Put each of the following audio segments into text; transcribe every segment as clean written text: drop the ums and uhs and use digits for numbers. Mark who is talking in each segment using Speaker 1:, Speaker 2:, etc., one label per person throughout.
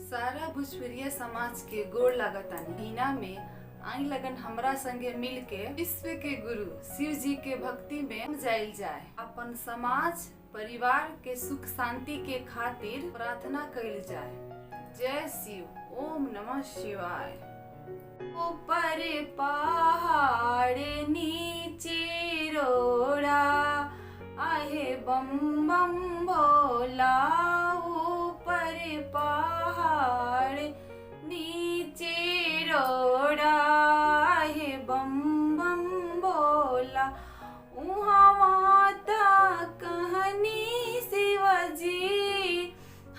Speaker 1: सारा भोजपुरिया समाज के गोड़ लागतानी महीना में आई लगन हमरा संगे मिल के विश्व के गुरु शिव जी के भक्ति में जाइल जाए। अपन समाज परिवार के सुख शांति के खातिर प्रार्थना कइल जाए। जय शिव। ओम नमः शिवाय। ऊपर पहाड़ नीचे रोड़ा आहे बम बम भोला। ऊपर पहाड़ नीचे रोड़ा आहे बम बम भोला। उहाँ माता कहनी शिवजी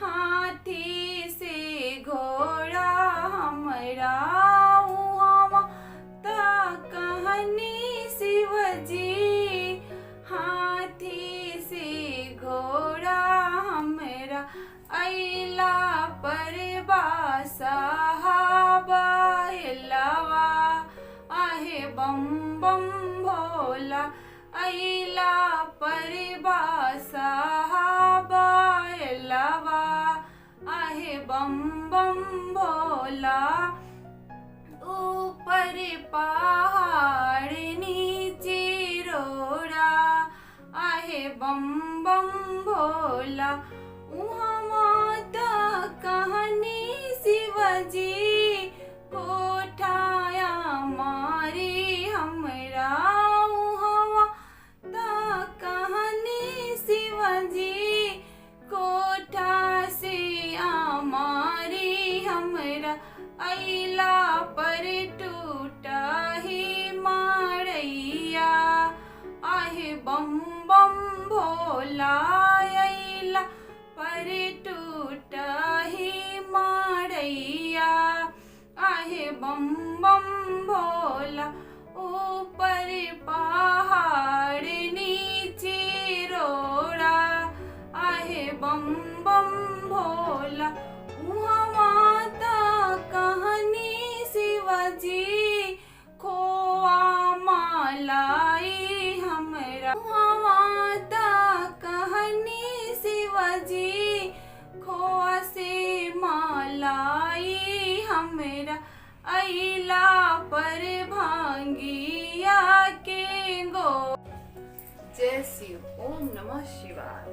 Speaker 1: हाथी से घोड़ा हमरा। उहाँ माता कहनी शिवजी हाथी से घोड़ा हमरा। अइला पर बासहाबा हेलवा आहे बम बम भोला। अइला पर बासहाबा हेलवा आहे बम बम भोला। ऊपर पहाड़ नीचे रोड़ा आहे बम बम भोला। उहाँ माता कहनी शिवजी कोठाया मारी हमरा। उहाँ माता कहनी शिवजी कोठा से आमारी हमरा। अइला पर टूटा ही मारैया आहे बम बम भोला। अइला पर टूटा ही मारैया आहे बम बम भोला। ऊपर पहाड़ नीचे रोड़ा आहे बम बम भोला। उहाँ माता कहनी शिवजी खोआ मालाई हमरा। उहाँ माता कहनी शिवजी खोआ से मालाई हमरा। अइला पर भांगिया के गो। जय शिव। ओम नमः शिवाय।